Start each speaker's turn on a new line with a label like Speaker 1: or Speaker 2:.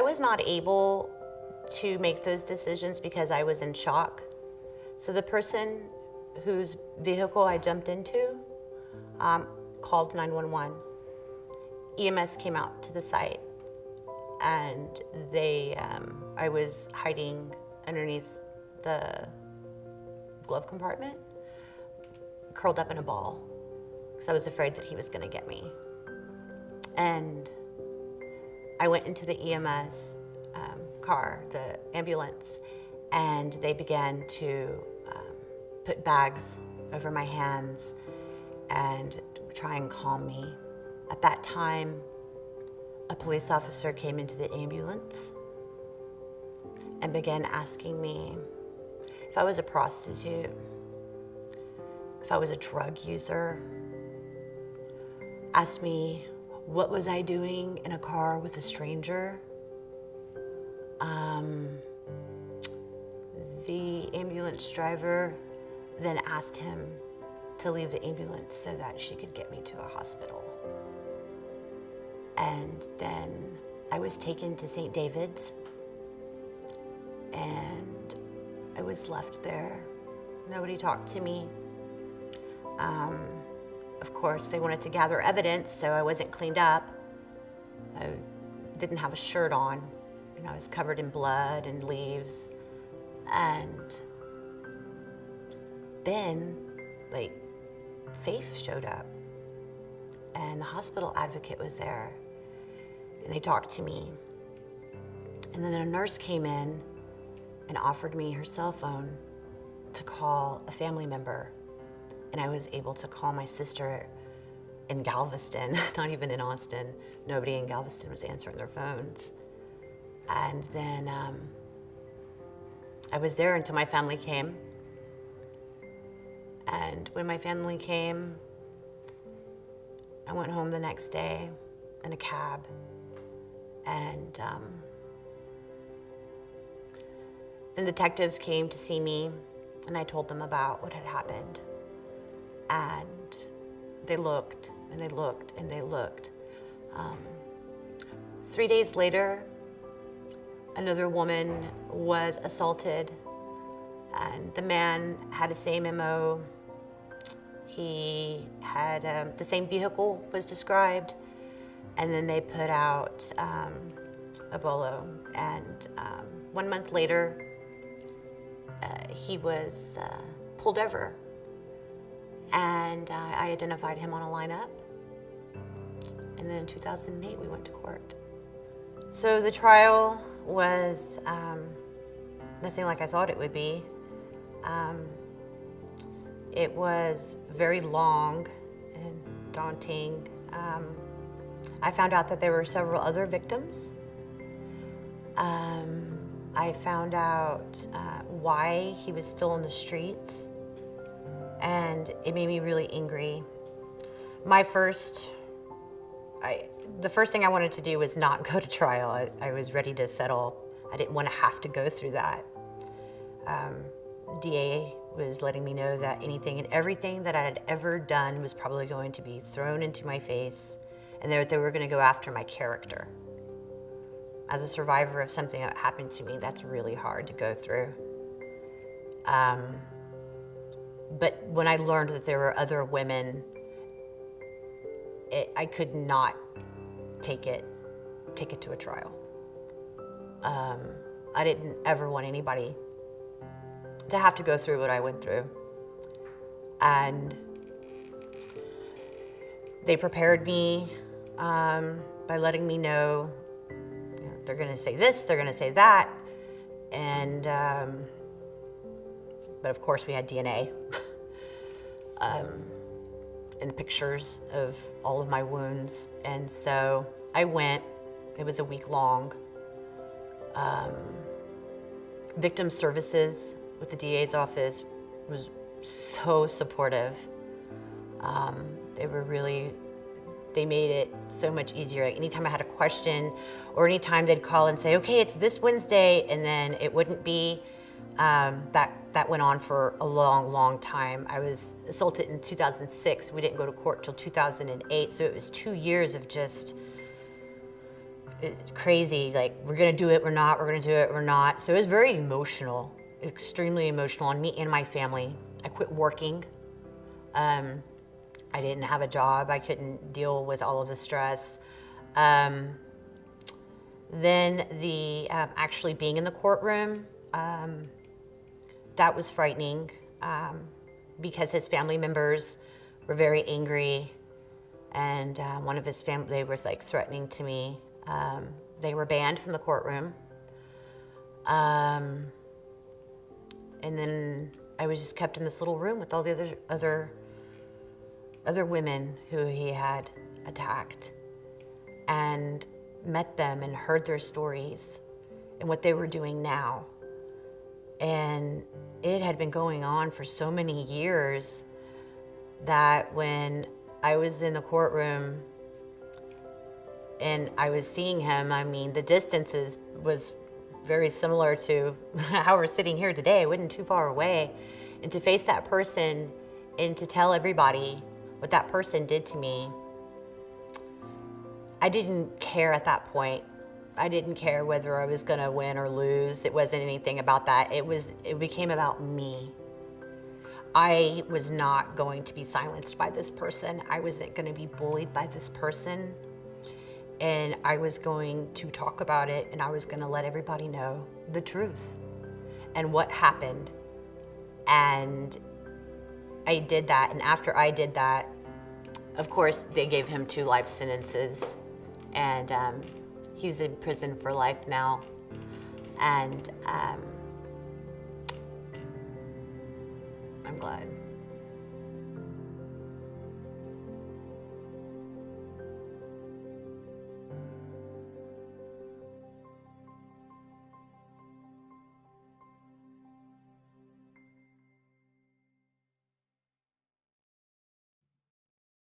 Speaker 1: was not able to make those decisions because I was in shock. So the person whose vehicle I jumped into called 911. EMS came out to the site, and I was hiding underneath the glove compartment, curled up in a ball, because I was afraid that he was going to get me. And I went into the EMS car, the ambulance, and they began to put bags over my hands and try and calm me. At that time, a police officer came into the ambulance and began asking me if I was a prostitute, if I was a drug user, asked me what was I doing in a car with a stranger. The ambulance driver then asked him to leave the ambulance so that she could get me to a hospital. And then I was taken to St. David's, and I was left there. Nobody talked to me. Of course, they wanted to gather evidence, so I wasn't cleaned up. I didn't have a shirt on, and I was covered in blood and leaves. And then, SAFE showed up, and the hospital advocate was there, and they talked to me. And then a nurse came in and offered me her cell phone to call a family member, and I was able to call my sister in Galveston, not even in Austin. Nobody in Galveston was answering their phones. And then I was there until my family came. And when my family came, I went home the next day in a cab. And then detectives came to see me, and I told them about what had happened. And they looked, and they looked, and they looked. 3 days later, another woman was assaulted, and the man had the same MO. He had the same vehicle was described, and then they put out a bolo. And 1 month later, he was pulled over, and I identified him on a lineup. And then in 2008, we went to court. So the trial was nothing like I thought it would be. It was very long and daunting. I found out that there were several other victims. I found out why he was still in the streets, and it made me really angry. The first thing I wanted to do was not go to trial. I was ready to settle. I didn't want to have to go through that. DA was letting me know that anything and everything that I had ever done was probably going to be thrown into my face, and that they were going to go after my character. As a survivor of something that happened to me, that's really hard to go through. But when I learned that there were other women, I could not take it to a trial. I didn't ever want anybody to have to go through what I went through. And they prepared me by letting me know, they're gonna say this, they're gonna say that. And, but of course we had DNA and pictures of all of my wounds. And so I went, it was a week long. Victim services with the DA's office was so supportive. They made it so much easier. Like anytime I had a question, or anytime they'd call and say, okay, it's this Wednesday, and then it wouldn't be, that went on for a long, long time. I was assaulted in 2006. We didn't go to court till 2008, so it was 2 years of just crazy, like, we're gonna do it, we're not, we're gonna do it, we're not. So it was very emotional, extremely emotional on me and my family. I quit working. I didn't have a job. I couldn't deal with all of the stress. Then the actually being in the courtroom, that was frightening because his family members were very angry, and one of his family, they were like threatening to me. They were banned from the courtroom. And then I was just kept in this little room with all the other women who he had attacked, and met them and heard their stories and what they were doing now. And it had been going on for so many years that when I was in the courtroom and I was seeing him, I mean, the distances was very similar to how we're sitting here today. It wasn't too far away. And to face that person and to tell everybody what that person did to me, I didn't care at that point. I didn't care whether I was gonna win or lose. It wasn't anything about that. It became about me. I was not going to be silenced by this person. I wasn't gonna be bullied by this person. And I was going to talk about it, and I was gonna let everybody know the truth and what happened. And I did that, and after I did that, of course, they gave him 2 life sentences, and he's in prison for life now. And I'm glad.